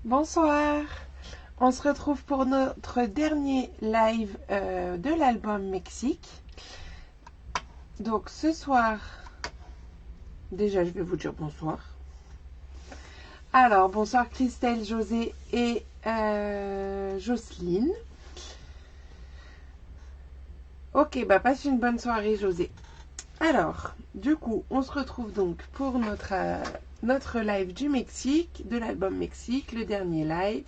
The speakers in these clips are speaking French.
Bonsoir, on se retrouve pour notre dernier live de l'album Mexique. Donc ce soir, déjà je vais vous dire bonsoir. Alors bonsoir Christelle, José et Jocelyne. Ok, bah passe une bonne soirée José. Alors, du coup, on se retrouve donc pour notre live du Mexique, de l'album Mexique, le dernier live.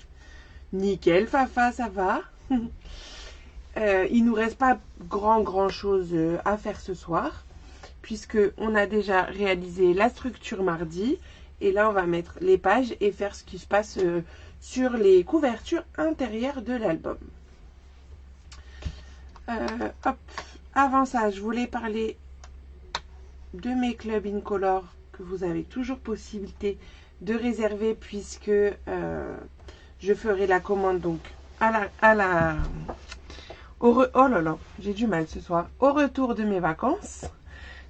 Nickel, Fafa, ça va. Il nous reste pas grand chose à faire ce soir, puisque on a déjà réalisé la structure mardi, et là on va mettre les pages et faire ce qui se passe sur les couvertures intérieures de l'album. Hop. Avant ça, je voulais parler de mes clubs Incolor que vous avez toujours possibilité de réserver, puisque je ferai la commande donc oh là là, j'ai du mal ce soir. Au retour de mes vacances.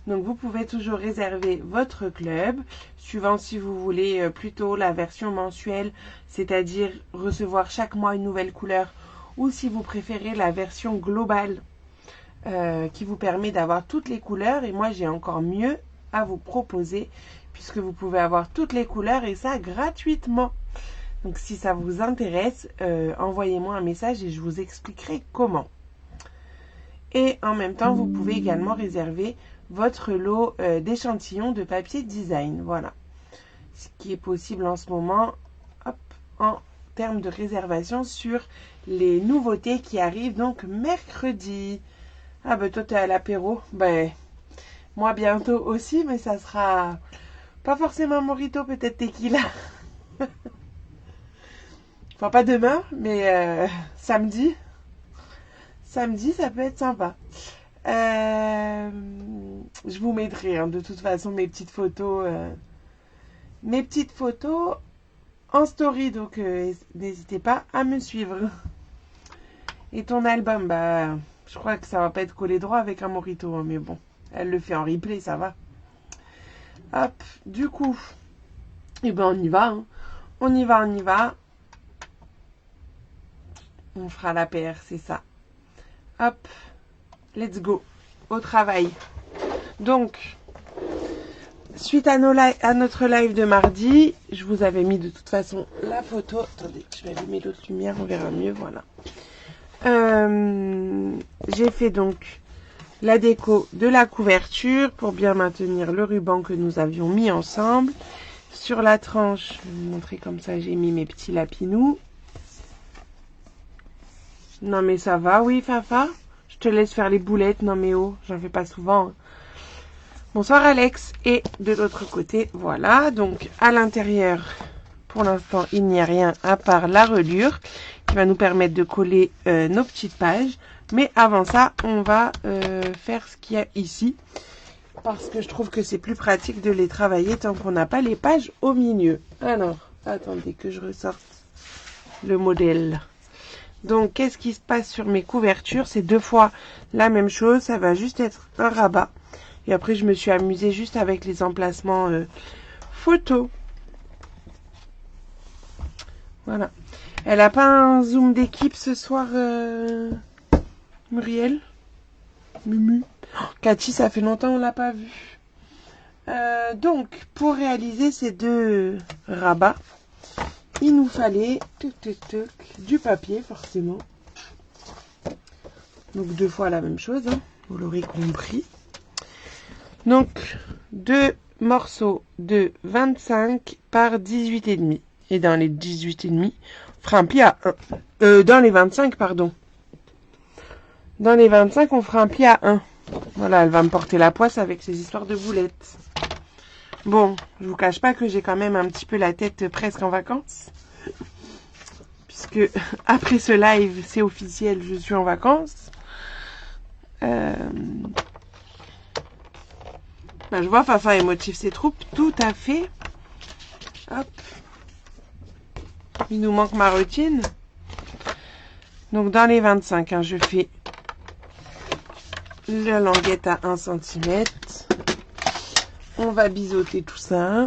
Donc vous pouvez toujours réserver votre club, suivant si vous voulez plutôt la version mensuelle, c'est-à-dire recevoir chaque mois une nouvelle couleur, ou si vous préférez la version globale qui vous permet d'avoir toutes les couleurs. Et moi j'ai encore mieux à vous proposer, puisque vous pouvez avoir toutes les couleurs et ça gratuitement. Donc si ça vous intéresse, envoyez-moi un message et je vous expliquerai comment. Et en même temps, vous pouvez également réserver votre lot d'échantillons de papier design. Voilà. Ce qui est possible en ce moment, hop, en termes de réservation sur les nouveautés qui arrivent donc mercredi. Ah ben toi t'es à l'apéro. Ben moi bientôt aussi, mais ça sera pas forcément mojito, peut-être tequila. Enfin pas demain, mais samedi. Samedi, ça peut être sympa. Je vous mettrai de toute façon mes petites photos en story, donc n'hésitez pas à me suivre. Et ton album, bah je crois que ça va pas être collé droit avec un mojito, hein, mais bon, elle le fait en replay, ça va. Hop, du coup, et ben on y va, hein. On y va. On fera la paire, c'est ça. Hop, let's go, au travail. Donc, suite à notre live de mardi, je vous avais mis de toute façon la photo. Attendez, je vais allumer l'autre lumière, on verra mieux, voilà. J'ai fait donc la déco de la couverture pour bien maintenir le ruban que nous avions mis ensemble. Sur la tranche, je vais vous montrer comme ça, j'ai mis mes petits lapinous. Non mais ça va, oui Fafa? Je te laisse faire les boulettes, non mais oh, j'en fais pas souvent. Hein. Bonsoir Alex. Et de l'autre côté, voilà, donc à l'intérieur, pour l'instant, il n'y a rien à part la reliure qui va nous permettre de coller nos petites pages. Mais avant ça, on va faire ce qu'il y a ici, parce que je trouve que c'est plus pratique de les travailler tant qu'on n'a pas les pages au milieu. Alors, attendez que je ressorte le modèle. Donc, qu'est-ce qui se passe sur mes couvertures? C'est 2 fois la même chose, ça va juste être un rabat. Et après, je me suis amusée juste avec les emplacements photos. Voilà. Elle a pas un zoom d'équipe ce soir, Muriel? Mumu. Oh, Cathy, ça fait longtemps on l'a pas vu. Donc, pour réaliser ces 2 rabats, il nous fallait du papier, forcément. Donc, 2 fois la même chose, hein, vous l'aurez compris. Donc, 2 morceaux de 25 par 18,5. Et dans les 18,5, on fera un pli à 1. Dans les 25, pardon. Dans les 25, on fera un pli à 1. Voilà, elle va me porter la poisse avec ses histoires de boulettes. Bon, je vous cache pas que j'ai quand même un petit peu la tête presque en vacances. Puisque après ce live, c'est officiel, je suis en vacances. Je vois Fafa et Motif ses troupes, tout à fait. Hop. Il nous manque ma routine. Donc dans les 25, hein, je fais la languette à 1 cm. On va biseauter tout ça.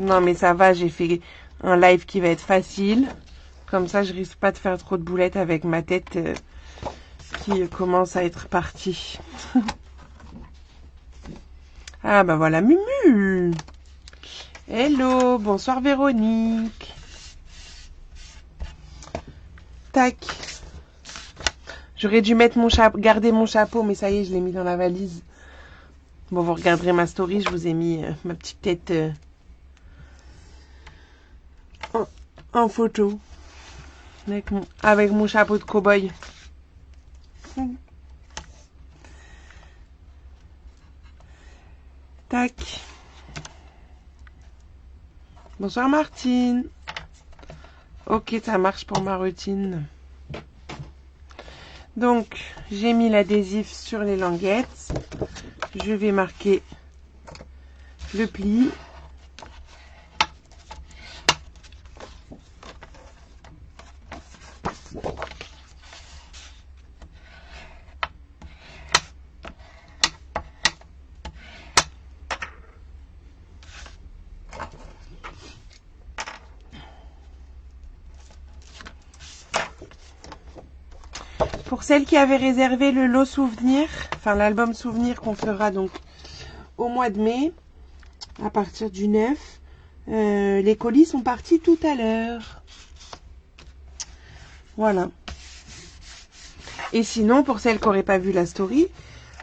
Non, mais ça va, j'ai fait un live qui va être facile. Comme ça, je risque pas de faire trop de boulettes avec ma tête qui commence à être partie. Ah, bah voilà, Mumu. Hello, bonsoir Véronique. Tac. J'aurais dû mettre mon chapeau, garder mon chapeau, mais ça y est, je l'ai mis dans la valise. Bon, vous regarderez ma story, je vous ai mis ma petite tête en photo. Avec mon chapeau de cow-boy. Tac. Bonsoir Martine. Ok, ça marche pour ma routine. Donc, j'ai mis l'adhésif sur les languettes. Je vais marquer le pli. Pour celles qui avaient réservé le lot souvenir, enfin l'album souvenir qu'on fera donc au mois de mai, à partir du 9, les colis sont partis tout à l'heure. Voilà. Et sinon, pour celles qui n'auraient pas vu la story,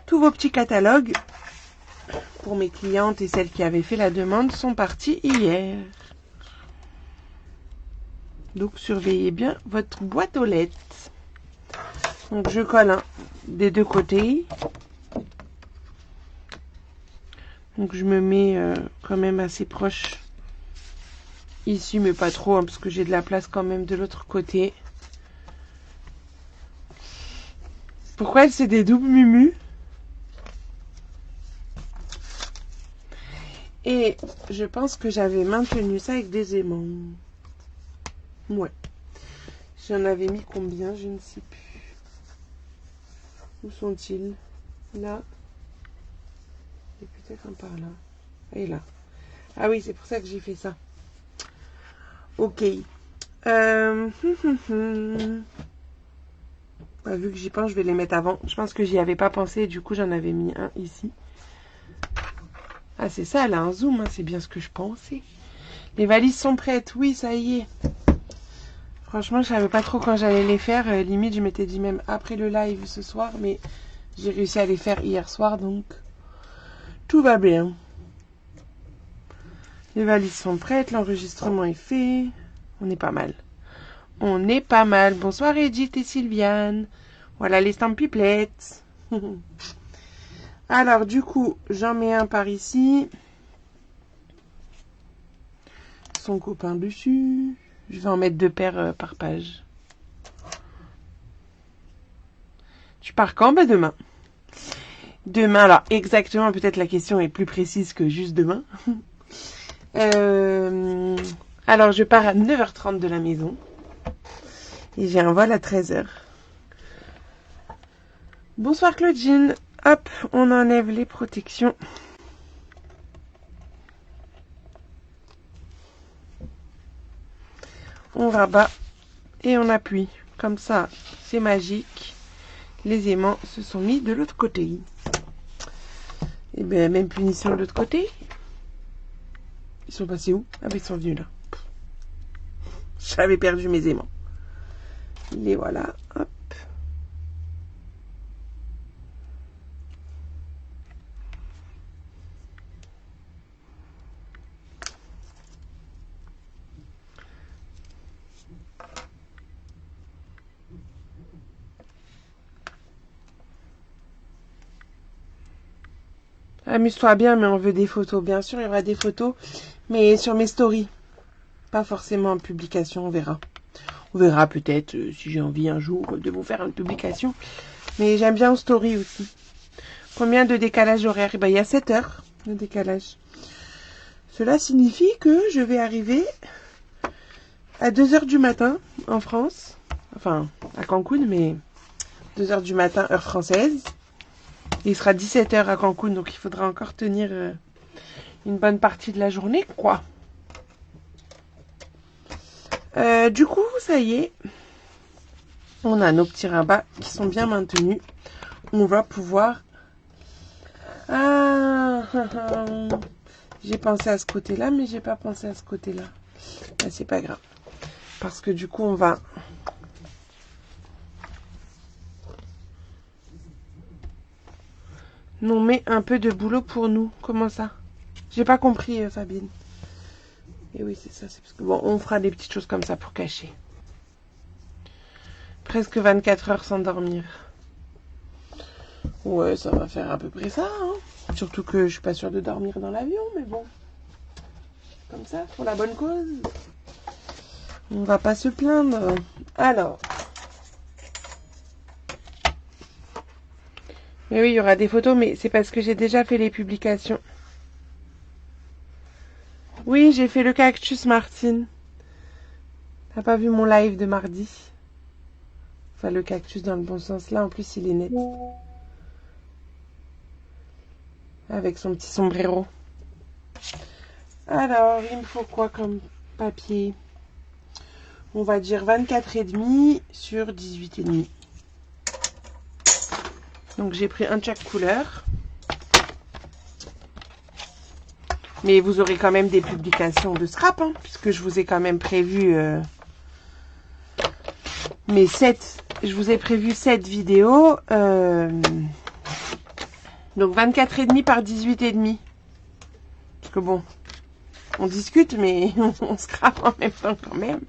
tous vos petits catalogues, pour mes clientes et celles qui avaient fait la demande, sont partis hier. Donc surveillez bien votre boîte aux lettres. Donc je colle des deux côtés. Donc je me mets quand même assez proche ici, mais pas trop, hein, parce que j'ai de la place quand même de l'autre côté. Pourquoi c'est des doubles Mumu? Et je pense que j'avais maintenu ça avec des aimants. Ouais. J'en avais mis combien? Je ne sais plus. Où sont-ils? Là. Et peut-être un par là. Et là. Ah oui, c'est pour ça que j'ai fait ça. Ok. Bah, vu que j'y pense, je vais les mettre avant. Je pense que j'y avais pas pensé. Du coup, j'en avais mis un ici. Ah, c'est ça, elle a un zoom. Hein, c'est bien ce que je pensais. Les valises sont prêtes. Oui, ça y est. Franchement, je savais pas trop quand j'allais les faire. Limite, je m'étais dit même après le live ce soir. Mais j'ai réussi à les faire hier soir. Donc, tout va bien. Les valises sont prêtes. L'enregistrement est fait. On est pas mal. On est pas mal. Bonsoir Edith et Sylviane. Voilà les stampiplettes. Alors, du coup, j'en mets un par ici. Son copain dessus. Je vais en mettre 2 paires par page. Tu pars quand? Ben demain. Demain, alors exactement, peut-être la question est plus précise que juste demain. Alors, je pars à 9h30 de la maison. Et j'ai un vol à 13h. Bonsoir Claudine. Hop, on enlève les protections. On rabat et on appuie. Comme ça, c'est magique. Les aimants se sont mis de l'autre côté. Et bien, même punition de l'autre côté. Ils sont passés où? Ah ben, ils sont venus là. J'avais perdu mes aimants. Les voilà. Hop. Amuse-toi bien, mais on veut des photos. Bien sûr, il y aura des photos, mais sur mes stories. Pas forcément en publication, on verra. On verra peut-être si j'ai envie un jour de vous faire une publication. Mais j'aime bien en story aussi. Combien de décalage horaire? Ben, il y a 7 heures de décalage. Cela signifie que je vais arriver à 2h du matin en France. Enfin, à Cancun, mais 2h du matin, heure française. Il sera 17h à Cancun, donc il faudra encore tenir une bonne partie de la journée, quoi. Du coup, ça y est. On a nos petits rabats qui sont bien maintenus. On va pouvoir... Ah, j'ai pensé à ce côté-là, mais j'ai pas pensé à ce côté-là. Ben, c'est pas grave. Parce que du coup, on va... On met un peu de boulot pour nous. Comment ça? J'ai pas compris, Fabine. Et oui, c'est ça. C'est parce que bon, on fera des petites choses comme ça pour cacher. Presque 24 heures sans dormir. Ouais, ça va faire à peu près ça. Hein. Surtout que je suis pas sûre de dormir dans l'avion, mais bon. Comme ça, pour la bonne cause. On va pas se plaindre. Alors. Mais oui, il y aura des photos, mais c'est parce que j'ai déjà fait les publications. Oui, j'ai fait le cactus, Martine. T'as pas vu mon live de mardi? Enfin, le cactus dans le bon sens. Là, en plus, il est net. Avec son petit sombrero. Alors, il me faut quoi comme papier? On va dire 24,5 sur 18,5. Donc, j'ai pris un de chaque couleur. Mais vous aurez quand même des publications de scrap, hein, puisque je vous ai quand même prévu je vous ai prévu 7 vidéos. Donc 24,5 par 18,5. Parce que bon, on discute, mais on scrape en même temps quand même.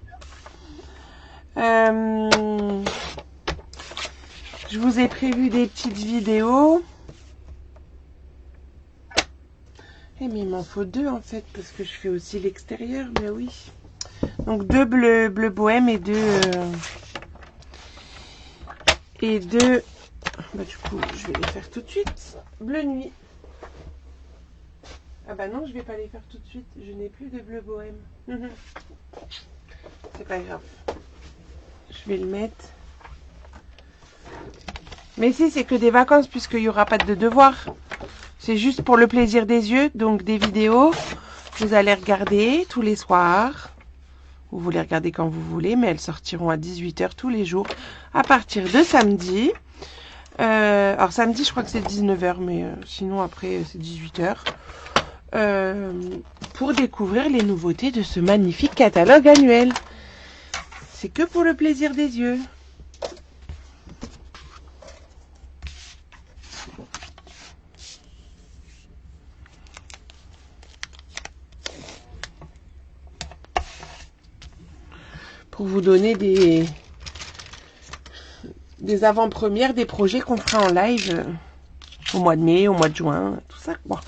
Je vous ai prévu des petites vidéos. Eh mais il m'en faut 2 en fait, parce que je fais aussi l'extérieur, ben oui. Donc 2 bleu bohème et 2... Bah du coup, je vais les faire tout de suite. Bleu nuit. Ah bah non, je vais pas les faire tout de suite. Je n'ai plus de bleu bohème. C'est pas grave. Je vais le mettre. Mais si, c'est que des vacances puisqu'il n'y aura pas de devoirs. C'est juste pour le plaisir des yeux. Donc des vidéos, vous allez regarder tous les soirs. Vous les regardez quand vous voulez, mais elles sortiront à 18 h tous les jours à partir de samedi. Alors samedi, je crois que c'est 19 h, mais sinon après c'est 18 h. Pour découvrir les nouveautés de ce magnifique catalogue annuel. C'est que pour le plaisir des yeux. Pour vous donner des avant-premières des projets qu'on fera en live au mois de mai, au mois de juin, tout ça quoi.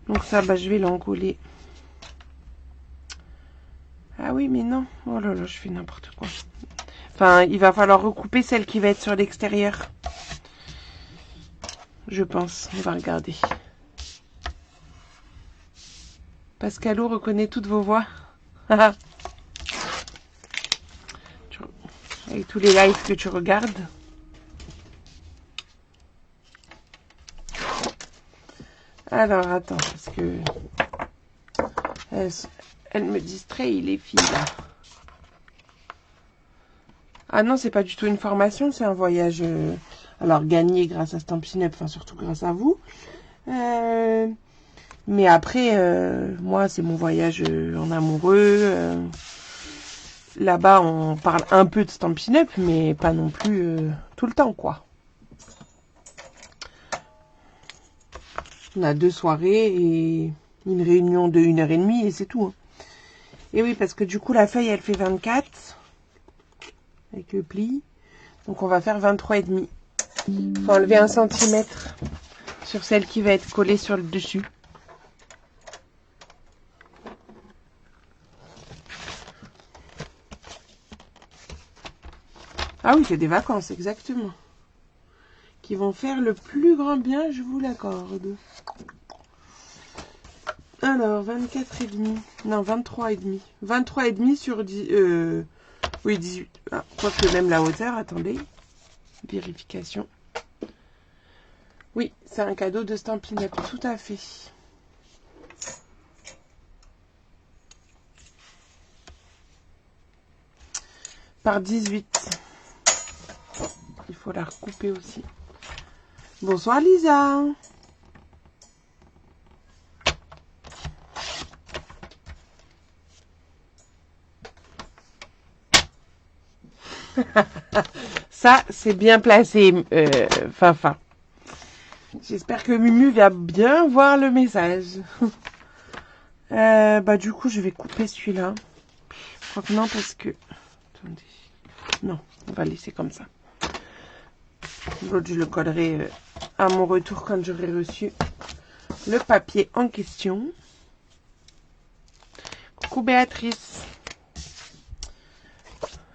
Donc ça, bah, je vais l'encoller. Ah oui, mais non. Oh là là, je fais n'importe quoi. Enfin, il va falloir recouper celle qui va être sur l'extérieur. Je pense. On va regarder. Pascalou reconnaît toutes vos voix. Avec tous les lives que tu regardes. Alors, attends, parce que... Elle me distrait, les filles, là. Ah non, c'est pas du tout une formation, c'est un voyage... alors, gagné grâce à Stampin' Up, enfin, surtout grâce à vous. Mais après, moi, c'est mon voyage en amoureux. Là-bas, on parle un peu de Stampin' Up, mais pas non plus tout le temps, quoi. On a 2 soirées et une réunion de 1h30 et c'est tout. Hein. Et oui, parce que du coup, la feuille, elle fait 24 avec le pli. Donc, on va faire 23,5. Il faut enlever 1 cm sur celle qui va être collée sur le dessus. Ah oui, c'est des vacances, exactement. Qui vont faire le plus grand bien, je vous l'accorde. Alors, 24,5. Non, 23,5. 23,5 sur 10... oui, 18. Ah, quoique même la hauteur, attendez. Vérification. Oui, c'est un cadeau de Stampin' Up, tout à fait. par 18. Il faut la recouper aussi. Bonsoir Lisa. Ça, c'est bien placé, Fafa. J'espère que Mumu va bien voir le message. Bah du coup, je vais couper celui-là. Je crois que non, parce que... Attendez. Non, on va laisser comme ça. L'autre, je le collerai à mon retour quand j'aurai reçu le papier en question. Coucou Béatrice.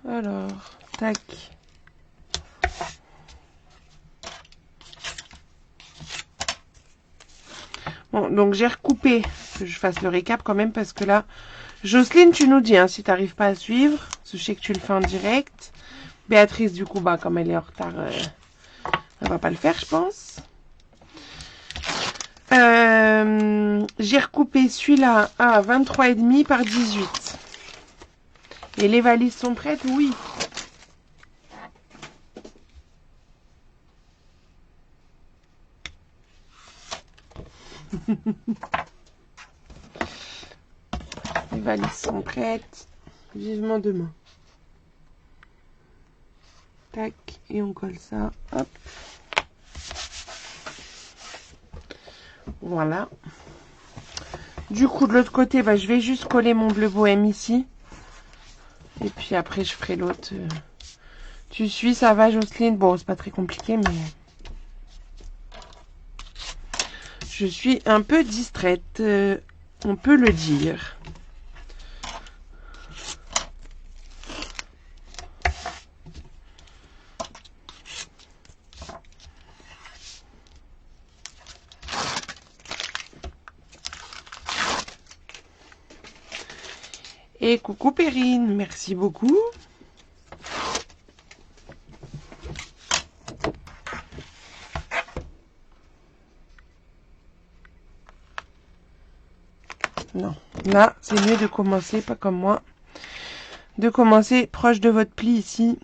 Alors, tac. Bon, donc j'ai recoupé, que je fasse le récap quand même, parce que là, Jocelyne, tu nous dis, hein, si tu n'arrives pas à suivre, je sais que tu le fais en direct. Béatrice, du coup, bah, comme elle est en retard, elle va pas le faire, je pense. J'ai recoupé celui-là à 23,5 par 18. Et les valises sont prêtes? Oui. Les valises sont prêtes. Vivement demain. Tac. Et on colle ça. Hop. Voilà. Du coup, de l'autre côté, bah, je vais juste coller mon bleu bohème ici. Et puis après, je ferai l'autre. Tu suis, ça va, Jocelyne? Bon, c'est pas très compliqué, mais... Je suis un peu distraite, on peut le dire. Et coucou Perrine, merci beaucoup. Non, là, c'est mieux de commencer, pas comme moi, de commencer proche de votre pli ici,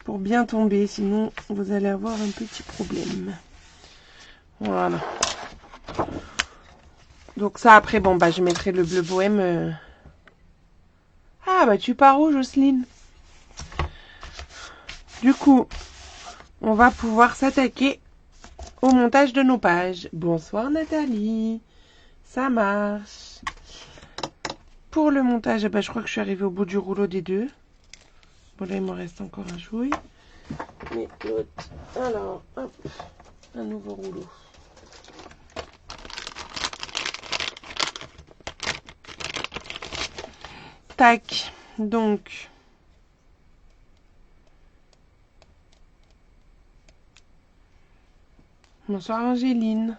pour bien tomber, sinon vous allez avoir un petit problème. Voilà. Donc ça, après, bon, bah, je mettrai le bleu bohème. Ah, bah, tu pars où, Jocelyne? Du coup, on va pouvoir s'attaquer au montage de nos pages. Bonsoir, Nathalie. Ça marche. Pour le montage, bah, je crois que je suis arrivée au bout du rouleau des deux. Bon, là, il me reste encore un jouet. Mais l'autre... Alors, hop, un nouveau rouleau. Tac. Donc... Bonsoir, Angéline.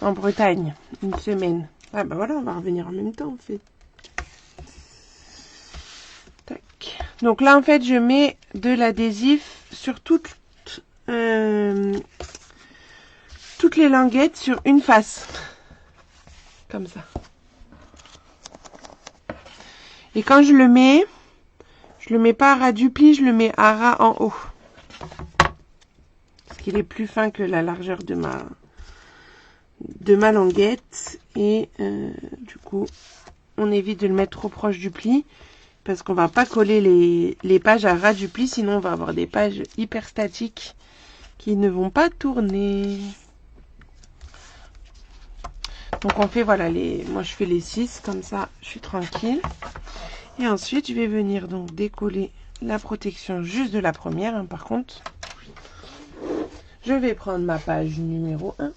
En Bretagne, une semaine. Ah bah voilà, on va revenir en même temps en fait. Tac. Donc là en fait je mets de l'adhésif sur toutes les languettes sur une face. Comme ça. Et quand je le mets pas à ras du pli, je le mets à ras en haut. Parce qu'il est plus fin que la largeur de ma languette. Et du coup, on évite de le mettre trop proche du pli. Parce qu'on va pas coller les pages à ras du pli. Sinon, on va avoir des pages hyper statiques qui ne vont pas tourner. Donc on fait, voilà, moi je fais les 6. Comme ça, je suis tranquille. Et ensuite, je vais venir donc décoller la protection juste de la première. Hein, par contre, je vais prendre ma page numéro 1.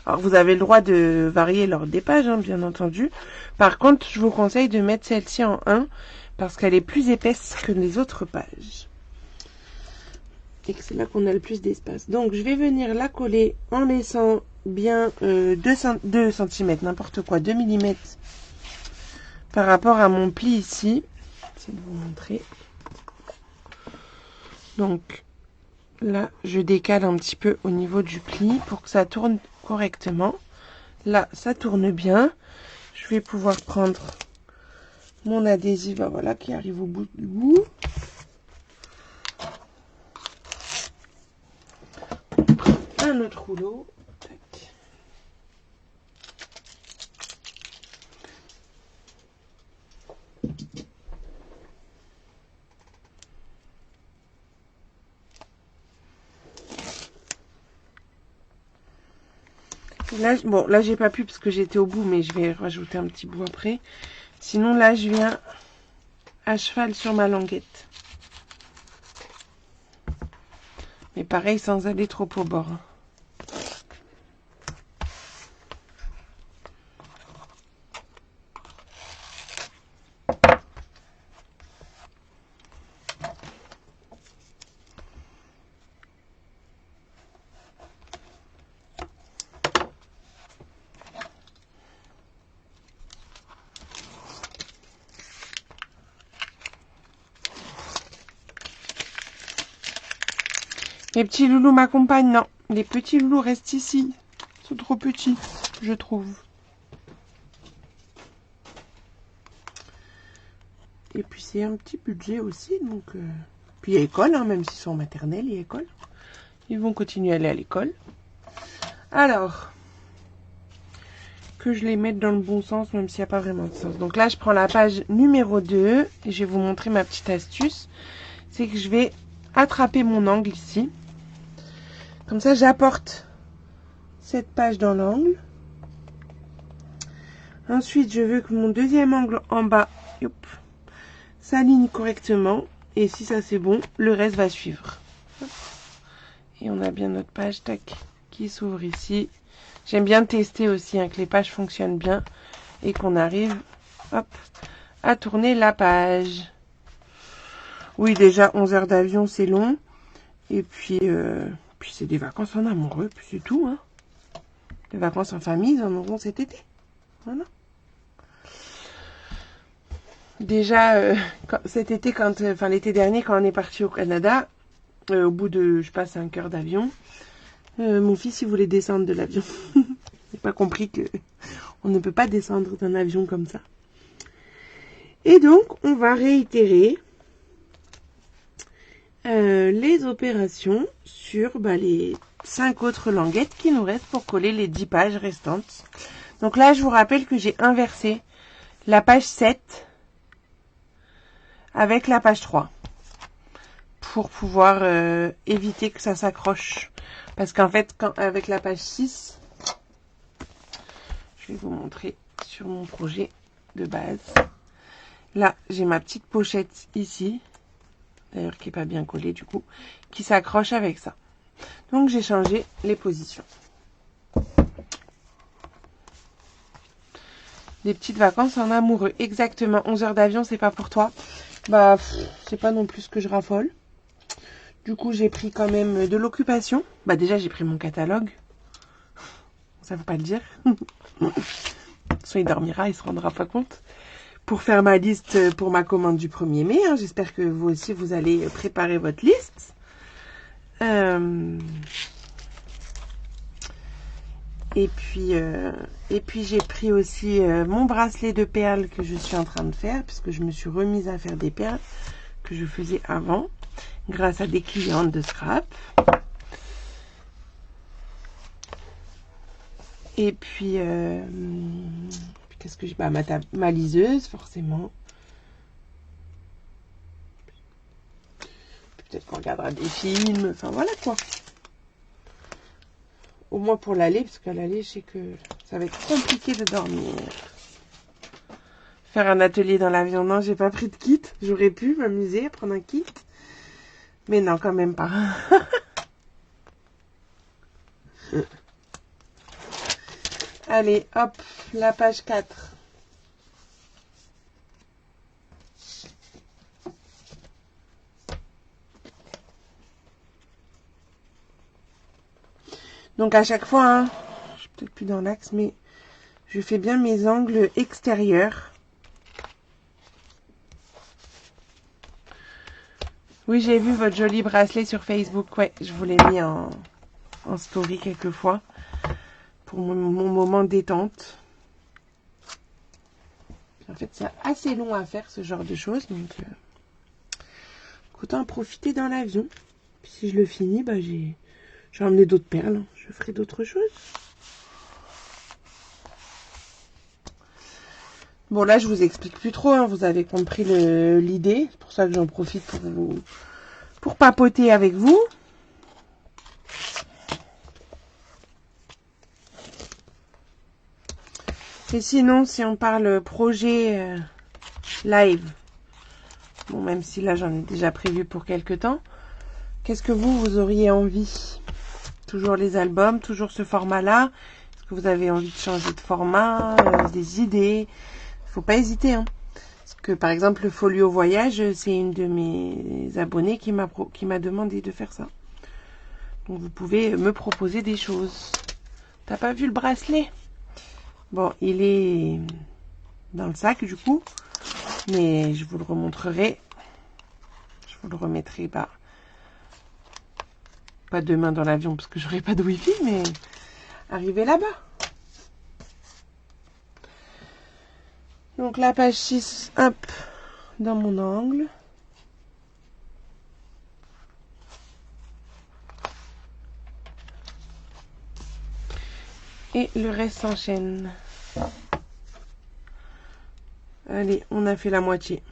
Alors, vous avez le droit de varier l'ordre des pages, hein, bien entendu. Par contre, je vous conseille de mettre celle-ci en 1 parce qu'elle est plus épaisse que les autres pages. Et que c'est là qu'on a le plus d'espace. Donc, je vais venir la coller en laissant bien 2 cm, n'importe quoi, 2 mm par rapport à mon pli ici. J'essaie de vous montrer. Donc, Là, je décale un petit peu au niveau du pli pour que ça tourne correctement. Là, ça tourne bien. Je vais pouvoir prendre mon adhésif, voilà, qui arrive au bout du bout. Un autre rouleau. Tac. Là, bon, là, j'ai pas pu parce que j'étais au bout, mais je vais rajouter un petit bout après. Sinon, là, je viens à cheval sur ma languette. Mais pareil, sans aller trop au bord. Les petits loulous m'accompagnent. Non, les petits loulous restent ici. Ils sont trop petits, je trouve. Et puis c'est un petit budget aussi, donc... Puis il y a école, hein, même s'ils sont en maternelle, il y a école. Ils vont continuer à aller à l'école. Alors, que je les mette dans le bon sens, même s'il n'y a pas vraiment de sens. Donc là, je prends la page numéro 2 et je vais vous montrer ma petite astuce. C'est que je vais attraper mon angle ici. Comme ça, j'apporte cette page dans l'angle. Ensuite, je veux que mon deuxième angle en bas s'aligne correctement. Et si ça c'est bon, le reste va suivre. Et on a bien notre page, tac, qui s'ouvre ici. J'aime bien tester aussi hein, que les pages fonctionnent bien et qu'on arrive, hop, à tourner la page. Oui, déjà 11 heures d'avion, c'est long. Et puis c'est des vacances en amoureux, puis c'est tout. Hein. Les vacances en famille, ils en auront cet été. Voilà. Déjà, cet été, l'été dernier, quand on est parti au Canada, au bout de, je sais pas, 5 heures d'avion, mon fils, il voulait descendre de l'avion. J'ai pas compris que on ne peut pas descendre d'un avion comme ça. Et donc, on va réitérer les opérations sur les 5 autres languettes qui nous restent pour coller les 10 pages restantes. Donc là, je vous rappelle que j'ai inversé la page 7 avec la page 3 pour pouvoir éviter que ça s'accroche. Parce qu'en fait, avec la page 6, je vais vous montrer sur mon projet de base. Là, j'ai ma petite pochette ici, d'ailleurs qui n'est pas bien collée du coup, qui s'accroche avec ça. Donc j'ai changé les positions. Des petites vacances en amoureux. Exactement, 11 heures d'avion, c'est pas pour toi. Bah, c'est pas non plus ce que je raffole. Du coup, j'ai pris quand même de l'occupation. Bah déjà, j'ai pris mon catalogue. Ça veut pas le dire. Soit il dormira, il se rendra pas compte. Pour faire ma liste pour ma commande du 1er mai. Hein. J'espère que vous aussi, vous allez préparer votre liste. Et puis j'ai pris aussi mon bracelet de perles que je suis en train de faire. Puisque je me suis remise à faire des perles que je faisais avant. Grâce à des clientes de Scrap. Et puis, qu'est-ce que j'ai... Bah, ma liseuse, forcément. Peut-être qu'on regardera des films. Enfin, voilà quoi. Au moins pour l'aller, parce qu'à l'aller, je sais que ça va être compliqué de dormir. Faire un atelier dans l'avion. Non, j'ai pas pris de kit. J'aurais pu m'amuser à prendre un kit. Mais non, quand même pas. Allez, hop, la page 4. Donc à chaque fois, hein, je suis peut-être plus dans l'axe, mais je fais bien mes angles extérieurs. Oui, j'ai vu votre joli bracelet sur Facebook. Ouais, je vous l'ai mis en story quelquefois pour mon moment détente. En fait, c'est assez long à faire ce genre de choses, donc autant en profiter dans l'avion. Puis si je le finis, bah j'ai emmené d'autres perles. Je ferai d'autres choses. Bon, là, je vous explique plus trop. Hein, vous avez compris l'idée. C'est pour ça que j'en profite pour papoter avec vous. Et sinon, si on parle projet live, bon, même si là, j'en ai déjà prévu pour quelques temps, qu'est-ce que vous auriez envie? Toujours les albums, toujours ce format-là? Est-ce que vous avez envie de changer de format, des idées? Faut pas hésiter, hein. Parce que, par exemple, le folio voyage, c'est une de mes abonnées qui m'a demandé de faire ça. Donc, vous pouvez me proposer des choses. T'as pas vu le bracelet? Bon, il est dans le sac, du coup. Mais je vous le remontrerai. Je vous le remettrai pas demain dans l'avion parce que j'aurai pas de wifi, mais arrivé là-bas. Donc la page 6, hop, dans mon angle. Et le reste s'enchaîne. Allez, on a fait la moitié.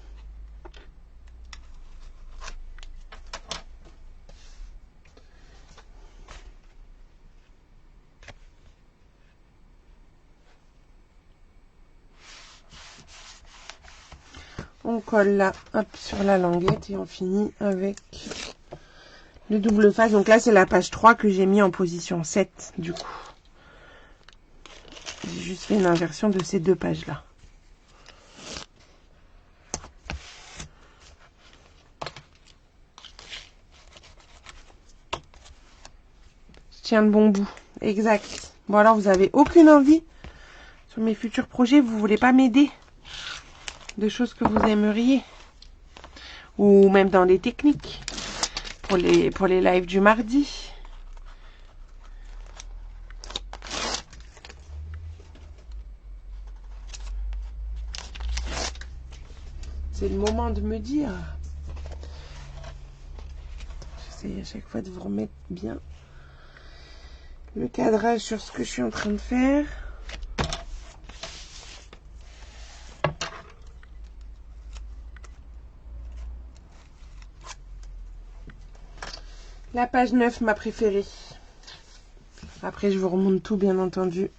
On colle là, hop, sur la languette et on finit avec le double face. Donc là, c'est la page 3 que j'ai mis en position 7, du coup. J'ai juste fait une inversion de ces deux pages-là. Je tiens le bon bout. Exact. Bon, alors, vous avez aucune envie sur mes futurs projets? Vous voulez pas m'aider? De choses que vous aimeriez? Ou même dans les techniques? Pour les lives du mardi? C'est le moment de me dire. J'essaie à chaque fois de vous remettre bien le cadrage sur ce que je suis en train de faire. La page 9, ma préférée. Après, je vous remonte tout, bien entendu.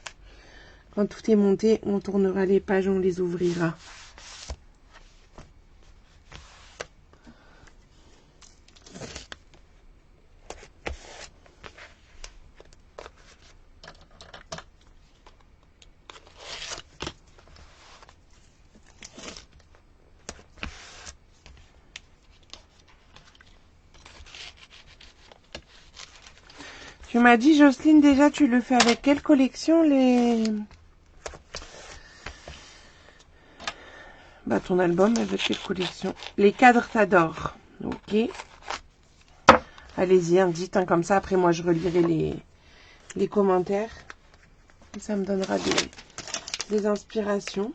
Quand tout est monté, on tournera les pages, on les ouvrira. Tu m'as dit, Jocelyne, déjà, tu le fais avec quelle collection, Bah, ton album, avec quelle collection? Les cadres t'adorent. Ok. Allez-y, hein, dites, hein, comme ça, après, moi, je relirai les commentaires. Ça me donnera des inspirations.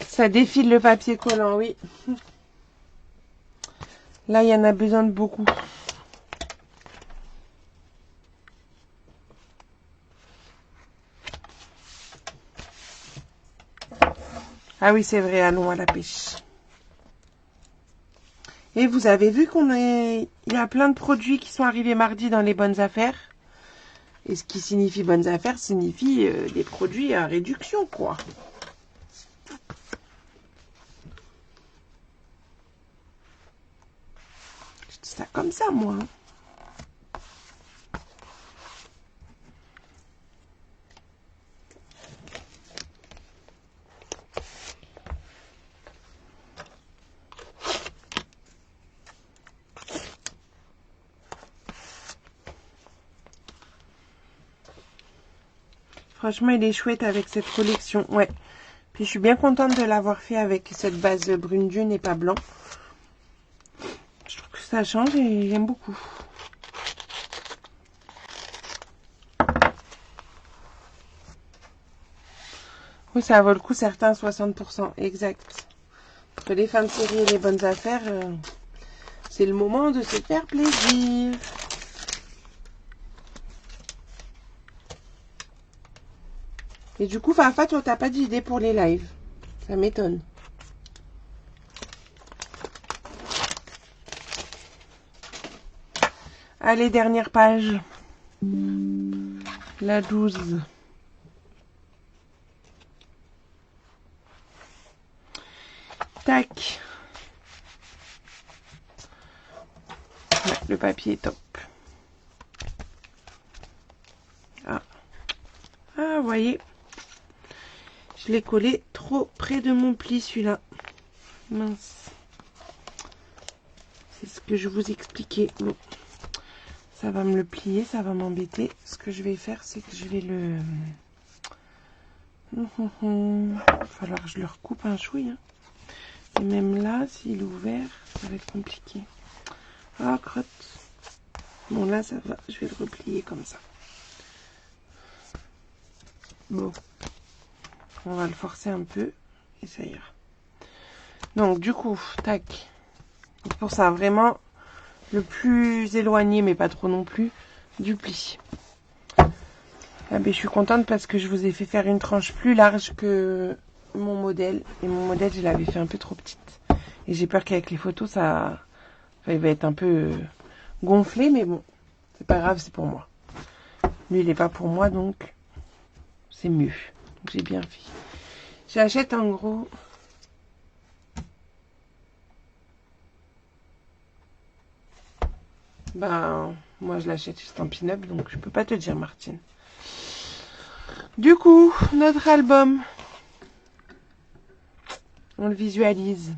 Ça défile le papier collant, oui. Là, il y en a besoin de beaucoup. Ah oui, c'est vrai, allons à la pêche. Et vous avez vu il y a plein de produits qui sont arrivés mardi dans les bonnes affaires. Et ce qui signifie bonnes affaires signifie des produits à réduction, quoi. Je dis ça comme ça, moi. Franchement, il est chouette avec cette collection. Ouais. Puis je suis bien contente de l'avoir fait avec cette base brune dune et pas blanc. Je trouve que ça change et j'aime beaucoup. Oui, ça vaut le coup, certains 60%. Exact. Entre les fins de série et les bonnes affaires, c'est le moment de se faire plaisir. Et du coup, Fafa, toi, t'as pas d'idée pour les lives. Ça m'étonne. Allez, dernière page. La 12. Tac. Ouais, le papier est top. Ah. Ah, vous voyez. Je l'ai collé trop près de mon pli, celui-là. Mince. C'est ce que je vous expliquais. Bon. Ça va me le plier, ça va m'embêter. Ce que je vais faire, c'est que je vais le... Il va falloir que je le recoupe un chouille. Hein. Et même là, s'il est ouvert, ça va être compliqué. Ah, crotte. Bon, là, ça va. Je vais le replier comme ça. Bon. On va le forcer un peu. Et ça ira. Donc, du coup, tac. Pour ça, vraiment, le plus éloigné, mais pas trop non plus, du pli. Ah ben, je suis contente parce que je vous ai fait faire une tranche plus large que mon modèle. Et mon modèle, je l'avais fait un peu trop petite. Et j'ai peur qu'avec les photos, ça... Enfin, il va être un peu gonflé, mais bon. C'est pas grave, c'est pour moi. Lui, il n'est pas pour moi, donc c'est mieux. Donc, j'ai bien fait. J'achète en gros... Ben, moi, je l'achète chez Stampin' Up, donc je peux pas te dire, Martine. Du coup, notre album, on le visualise.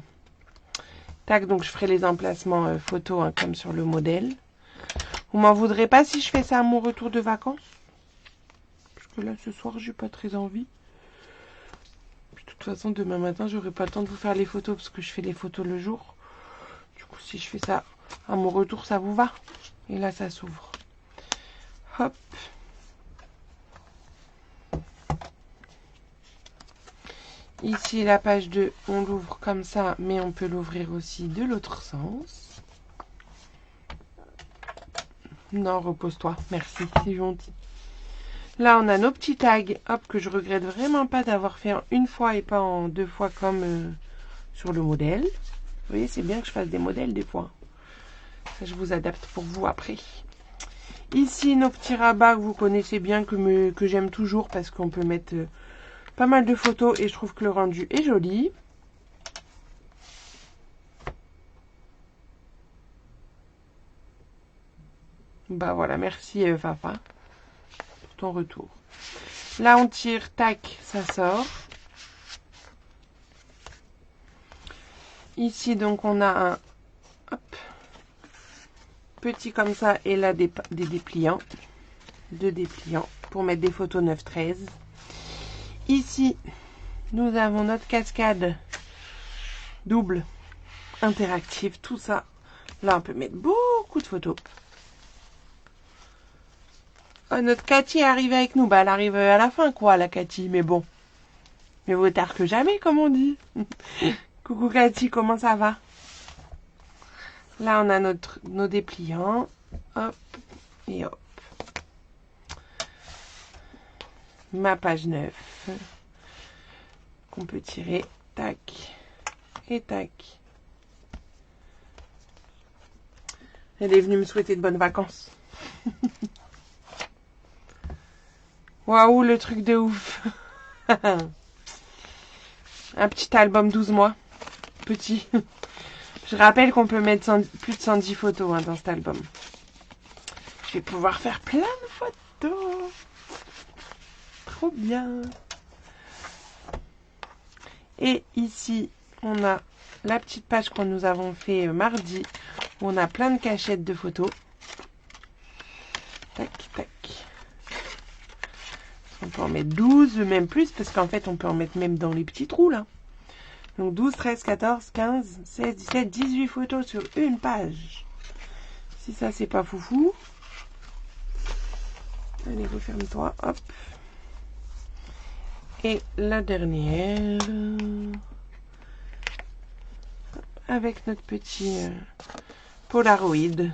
Tac, donc je ferai les emplacements photos hein, comme sur le modèle. Vous m'en voudrez pas si je fais ça à mon retour de vacances? Parce que là, ce soir, j'ai pas très envie. Puis, de toute façon, demain matin, j'aurai pas le temps de vous faire les photos parce que je fais les photos le jour. Du coup, si je fais ça à mon retour, ça vous va? Et là, ça s'ouvre. Hop. Ici, la page 2, on l'ouvre comme ça, mais on peut l'ouvrir aussi de l'autre sens. Non, repose-toi. Merci, c'est gentil. Là, on a nos petits tags, hop, que je regrette vraiment pas d'avoir fait en une fois et pas en deux fois comme sur le modèle. Vous voyez, c'est bien que je fasse des modèles des fois. Ça, je vous adapte pour vous après. Ici, nos petits rabats que vous connaissez bien, que j'aime toujours parce qu'on peut mettre pas mal de photos et je trouve que le rendu est joli. Bah voilà, merci Fafa pour ton retour. Là, on tire, tac, ça sort. Ici, donc, on a un hop, petit comme ça et là des dépliants. Deux dépliants pour mettre des photos 9-13. Ici, nous avons notre cascade double interactive. Tout ça, là, on peut mettre beaucoup de photos. Oh, notre Cathy est arrivée avec nous. Bah, elle arrive à la fin, quoi, la Cathy. Mais bon, mieux vaut tard que jamais, comme on dit. Coucou Cathy, comment ça va? Là, on a nos dépliants. Hop et hop. Ma page 9. Qu'on peut tirer. Tac. Et tac. Elle est venue me souhaiter de bonnes vacances. Waouh, le truc de ouf. Un petit album 12 mois. Petit. Je rappelle qu'on peut mettre plus de 110 photos hein, dans cet album. Je vais pouvoir faire plein de photos. Trop bien. Et ici, on a la petite page que nous avons fait mardi. Où on a plein de cachettes de photos. Tac, tac. On peut en mettre 12, même plus, parce qu'en fait, on peut en mettre même dans les petits trous, là. Donc 12, 13, 14, 15, 16, 17, 18 photos sur une page. Si ça, c'est pas foufou. Allez, referme-toi, hop. Et la dernière. Avec notre petit Polaroid.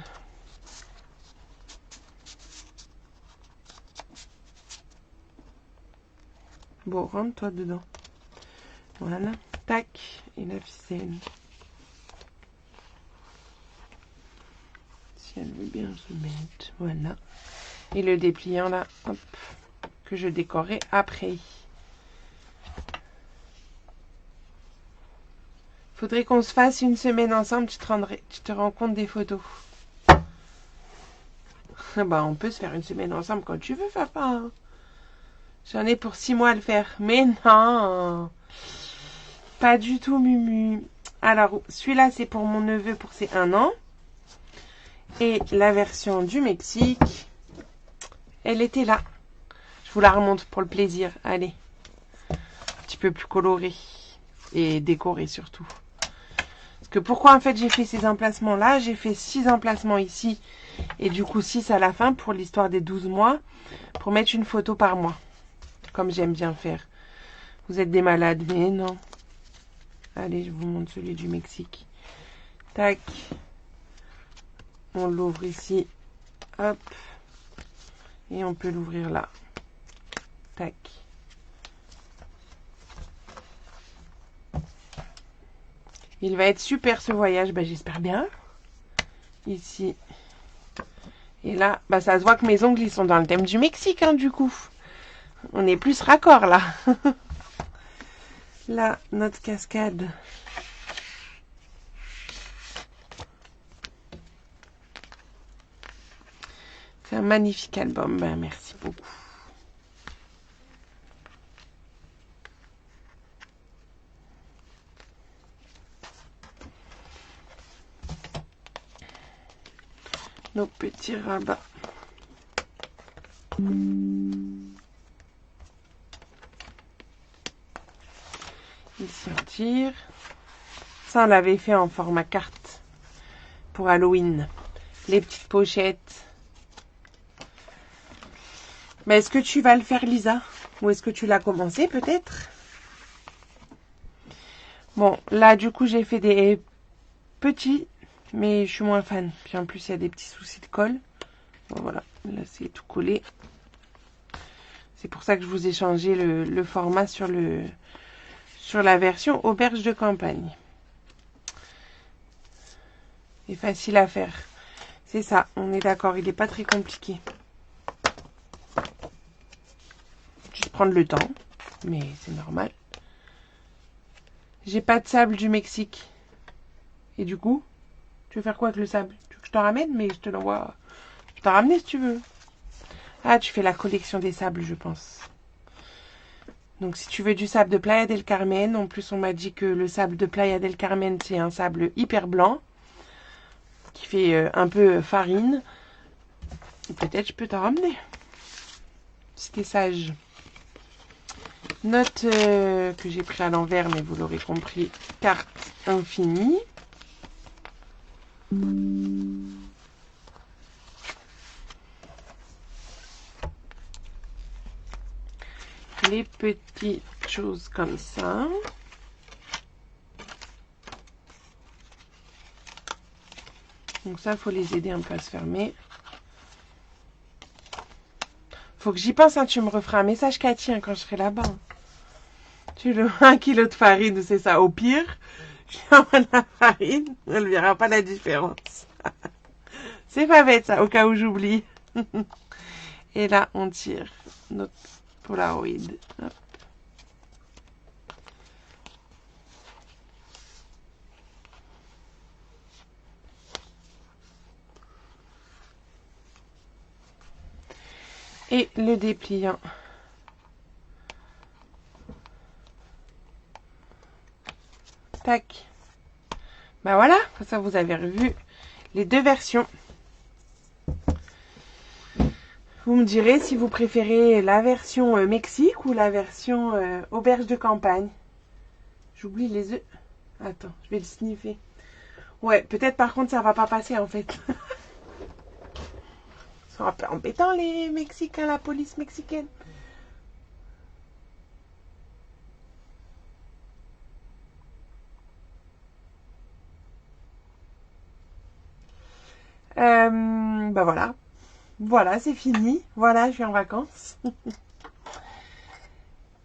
Bon, rentre-toi dedans. Voilà. Tac. Et la ficelle. Si elle veut bien se mettre. Voilà. Et le dépliant là, hop, que je décorerai après. Faudrait qu'on se fasse une semaine ensemble, tu te rends compte des photos. Bah, on peut se faire une semaine ensemble quand tu veux, papa. J'en ai pour 6 mois à le faire. Mais non, pas du tout, Mumu. Alors, celui-là, c'est pour mon neveu pour ses 1 an. Et la version du Mexique, elle était là. Je vous la remonte pour le plaisir. Allez. Un petit peu plus coloré. Et décoré surtout. Parce que pourquoi en fait j'ai fait ces emplacements là? J'ai fait 6 emplacements ici. Et du coup 6 à la fin pour l'histoire des 12 mois. Pour mettre une photo par mois. Comme j'aime bien faire. Vous êtes des malades, mais non. Allez, je vous montre celui du Mexique. Tac. On l'ouvre ici. Hop. Et on peut l'ouvrir là. Tac. Il va être super ce voyage. Bah, j'espère bien. Ici. Et là, bah, ça se voit que mes ongles, ils sont dans le thème du Mexique, hein, du coup. On est plus raccord, là. Là, notre cascade. C'est un magnifique album. Ben, merci beaucoup. Nos petits rabats. Ils sortir. Ça, on l'avait fait en format carte pour Halloween. Les petites pochettes. Mais est-ce que tu vas le faire, Lisa? Ou est-ce que tu l'as commencé, peut-être? Bon, là, du coup, j'ai fait des petits, mais je suis moins fan. Puis en plus, il y a des petits soucis de colle. Bon, voilà, là, c'est tout collé. C'est pour ça que je vous ai changé le format sur la version auberge de campagne. C'est facile à faire. C'est ça, on est d'accord, il n'est pas très compliqué. Juste prendre le temps, mais c'est normal. J'ai pas de sable du Mexique. Et du coup, tu veux faire quoi avec le sable? Tu veux que je t'en ramène? Mais je te l'envoie. Je peux t'en ramener si tu veux. Ah, tu fais la collection des sables, je pense. Donc, si tu veux du sable de Playa del Carmen, en plus, on m'a dit que le sable de Playa del Carmen, c'est un sable hyper blanc, qui fait un peu farine. Peut-être je peux t'en ramener. Si t'es sage. Note que j'ai pris à l'envers, mais vous l'aurez compris, carte infinie. Les petites choses comme ça. Donc ça, il faut les aider un peu à se fermer. Faut que j'y pense, hein, tu me referas un message, Cathy, hein, quand je serai là-bas. Tu le 1 kilo de farine, c'est ça. Au pire, je lui envoie de la farine, elle ne verra pas la différence. C'est pas bête, ça, au cas où j'oublie. Et là, on tire notre Polaroid. Hop. Et le dépliant. Tac. Ben voilà, ça vous avez revu les deux versions. Vous me direz si vous préférez la version Mexique ou la version auberge de campagne. J'oublie les œufs. Attends, je vais le sniffer. Ouais, peut-être par contre ça va pas passer en fait. Ils sont un peu embêtants les Mexicains, la police mexicaine. Bah voilà. Voilà, c'est fini. Voilà, je suis en vacances.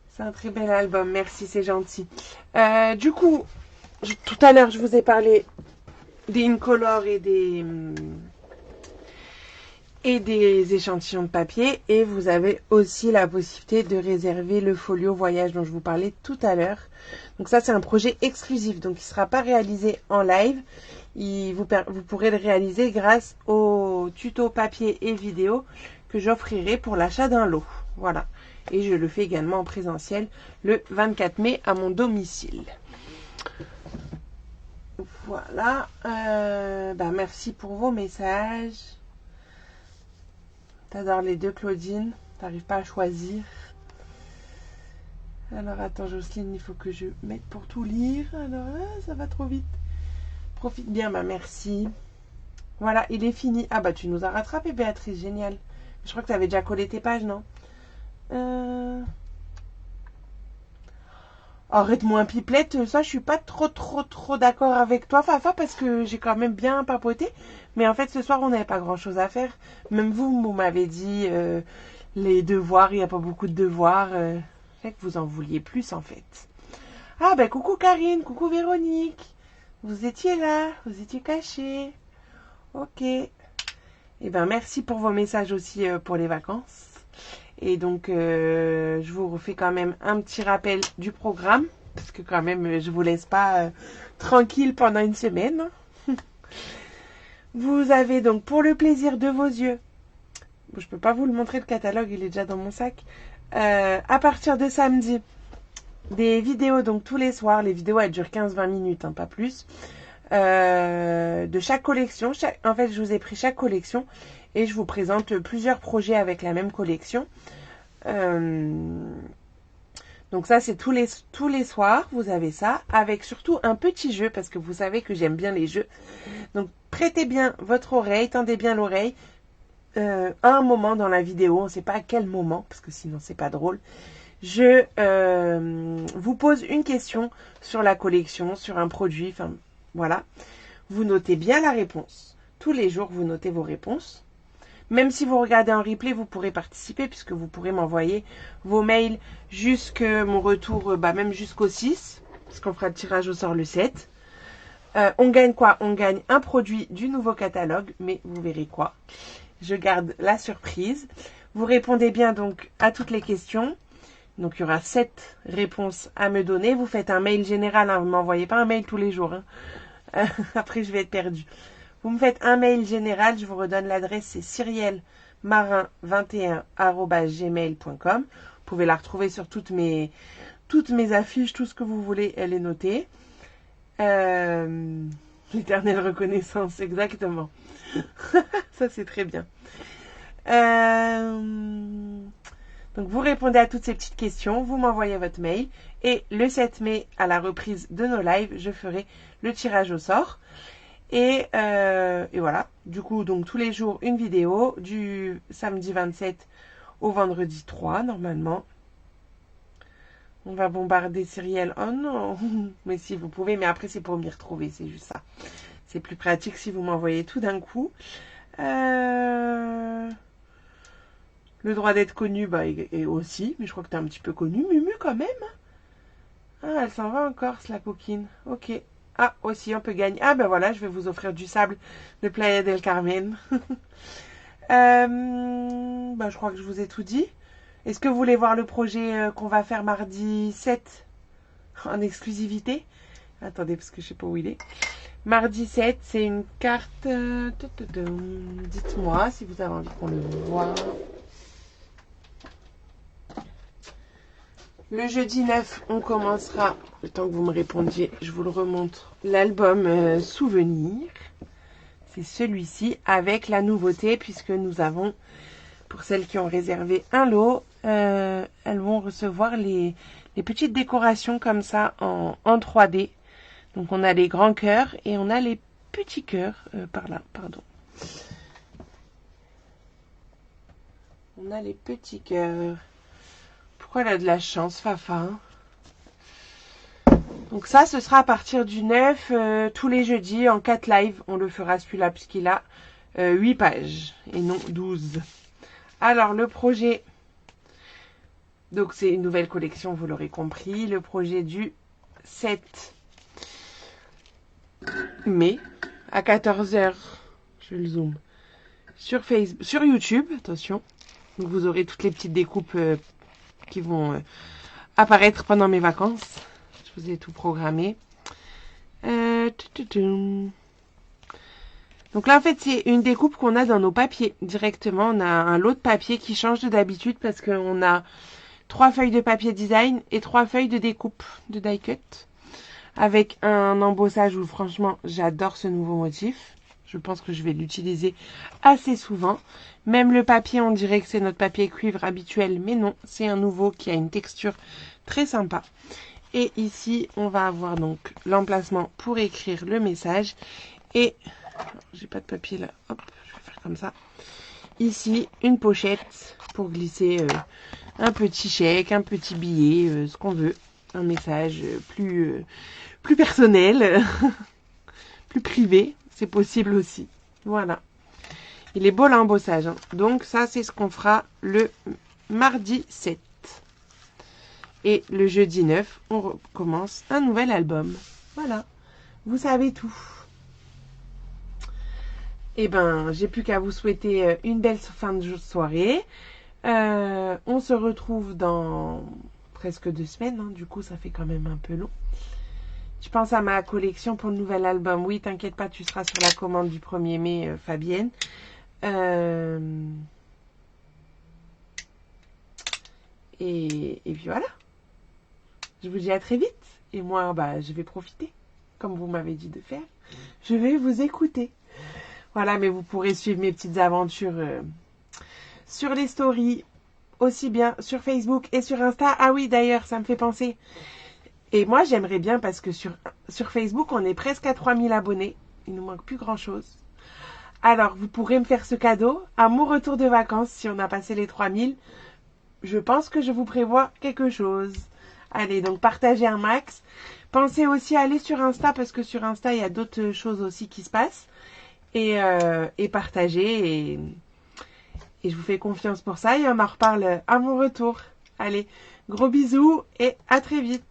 C'est un très bel album, merci, c'est gentil. Du coup, tout à l'heure, je vous ai parlé des incolores et des échantillons de papier. Et vous avez aussi la possibilité de réserver le folio voyage dont je vous parlais tout à l'heure. Donc ça, c'est un projet exclusif, donc il ne sera pas réalisé en live. Vous pourrez le réaliser grâce au tuto papier et vidéo que j'offrirai pour l'achat d'un lot. Voilà. Et je le fais également en présentiel le 24 mai à mon domicile. Voilà. Merci pour vos messages. T'adores les deux, Claudine. T'arrives pas à choisir. Alors attends, Jocelyne, il faut que je mette pour tout lire. Alors ça va trop vite. Profite bien, merci. Voilà, il est fini. Ah bah tu nous as rattrapé, Béatrice, génial. Je crois que tu avais déjà collé tes pages, non? Arrête-moi un pipelette, ça je suis pas trop d'accord avec toi, Fafa, parce que j'ai quand même bien papoté. Mais en fait ce soir on n'avait pas grand chose à faire. Même vous m'avez dit les devoirs, il n'y a pas beaucoup de devoirs. Fait que vous en vouliez plus en fait. Ah ben coucou Karine, coucou Véronique. Vous étiez là, vous étiez cachés. Ok. Eh ben merci pour vos messages aussi pour les vacances. Et donc je vous refais quand même un petit rappel du programme. Parce que quand même je vous laisse pas tranquille pendant une semaine. Vous avez donc pour le plaisir de vos yeux. Bon, je peux pas vous le montrer le catalogue, il est déjà dans mon sac. À partir de samedi, des vidéos donc tous les soirs. Les vidéos elles durent 15-20 minutes, hein, pas plus. De chaque collection. En fait, je vous ai pris chaque collection et je vous présente plusieurs projets avec la même collection. Donc ça, c'est tous les soirs, vous avez ça, avec surtout un petit jeu, parce que vous savez que j'aime bien les jeux. Donc, prêtez bien votre oreille, tendez bien l'oreille à un moment dans la vidéo, on ne sait pas à quel moment, parce que sinon, c'est pas drôle. Je vous pose une question sur la collection, sur un produit, enfin, voilà. Vous notez bien la réponse. Tous les jours, vous notez vos réponses. Même si vous regardez en replay, vous pourrez participer puisque vous pourrez m'envoyer vos mails jusque mon retour, même jusqu'au 6, parce qu'on fera le tirage au sort le 7. On gagne quoi? On gagne un produit du nouveau catalogue, mais vous verrez quoi. Je garde la surprise. Vous répondez bien donc à toutes les questions. Donc il y aura 7 réponses à me donner. Vous faites un mail général, hein, vous ne m'envoyez pas un mail tous les jours. Hein. Après je vais être perdue. Vous me faites un mail général, je vous redonne l'adresse, c'est cyrielmarin21@gmail.com. Vous pouvez la retrouver sur toutes mes affiches, tout ce que vous voulez, elle est notée. L'éternelle reconnaissance, exactement. Ça, c'est très bien. Donc, vous répondez à toutes ces petites questions, vous m'envoyez votre mail. Et le 7 mai, à la reprise de nos lives, je ferai le tirage au sort. Et voilà, du coup, donc tous les jours, une vidéo, du samedi 27 au vendredi 3, normalement. On va bombarder Cyrielle. Oh non, mais si vous pouvez, mais après c'est pour m'y retrouver, c'est juste ça. C'est plus pratique si vous m'envoyez tout d'un coup. Le droit d'être connu, et aussi, mais je crois que t'es un petit peu connu, Mumu, quand même. Ah, elle s'en va en Corse, la coquine. Ok. Ah, aussi, on peut gagner. Ah, ben voilà, je vais vous offrir du sable de Playa del Carmen. Je crois que je vous ai tout dit. Est-ce que vous voulez voir le projet qu'on va faire mardi 7 en exclusivité? Attendez, parce que je sais pas où il est. Mardi 7, c'est une carte... Dites-moi si vous avez envie qu'on le voit. Le jeudi 9, on commencera, le temps que vous me répondiez, je vous le remontre, l'album Souvenir. C'est celui-ci avec la nouveauté puisque nous avons Pour celles qui ont réservé un lot, elles vont recevoir les petites décorations comme ça en 3D. Donc on a les grands cœurs et on a les petits cœurs par là, pardon. On a les petits cœurs. Pourquoi elle a de la chance, Fafa, hein? Donc ça, ce sera à partir du 9, tous les jeudis, en 4 lives. On le fera celui-là, puisqu'il a 8 pages, et non 12. Alors, le projet... Donc, c'est une nouvelle collection, vous l'aurez compris. Le projet du 7 mai, à 14 h. Je le zoome. Sur Facebook, sur YouTube, attention. Donc, vous aurez toutes les petites découpes qui vont apparaître pendant mes vacances. Je vous ai tout programmé. Donc là, en fait, c'est une découpe qu'on a dans nos papiers directement. On a un lot de papier qui change de d'habitude parce qu'on a 3 feuilles de papier design et 3 feuilles de découpe de die cut. Avec un embossage où, franchement, j'adore ce nouveau motif. Je pense que je vais l'utiliser assez souvent. Même le papier, on dirait que c'est notre papier cuivre habituel, mais non, c'est un nouveau qui a une texture très sympa. Et ici, on va avoir donc l'emplacement pour écrire le message. Et, j'ai pas de papier là, hop, je vais faire comme ça. Ici, une pochette pour glisser un petit chèque, un petit billet, ce qu'on veut. Un message plus personnel, plus privé. C'est possible aussi. Voilà. Il est beau l'embossage. Hein. Donc ça, c'est ce qu'on fera le mardi 7. Et le jeudi 9, on recommence un nouvel album. Voilà. Vous savez tout. Eh ben, j'ai plus qu'à vous souhaiter une belle fin de soirée. On se retrouve dans presque 2 semaines. Hein. Du coup, ça fait quand même un peu long. Je pense à ma collection pour le nouvel album. Oui, t'inquiète pas, tu seras sur la commande du 1er mai, Fabienne. Et puis voilà. Je vous dis à très vite. Et moi, je vais profiter, comme vous m'avez dit de faire. Je vais vous écouter. Voilà, mais vous pourrez suivre mes petites aventures sur les stories, aussi bien sur Facebook et sur Insta. Ah oui, d'ailleurs, ça me fait penser... Et moi, j'aimerais bien parce que sur Facebook, on est presque à 3000 abonnés. Il nous manque plus grand-chose. Alors, vous pourrez me faire ce cadeau. À mon retour de vacances, si on a passé les 3000, je pense que je vous prévois quelque chose. Allez, donc partagez un max. Pensez aussi à aller sur Insta parce que sur Insta, il y a d'autres choses aussi qui se passent. Et partagez. Et je vous fais confiance pour ça. Et on en reparle à mon retour. Allez, gros bisous et à très vite.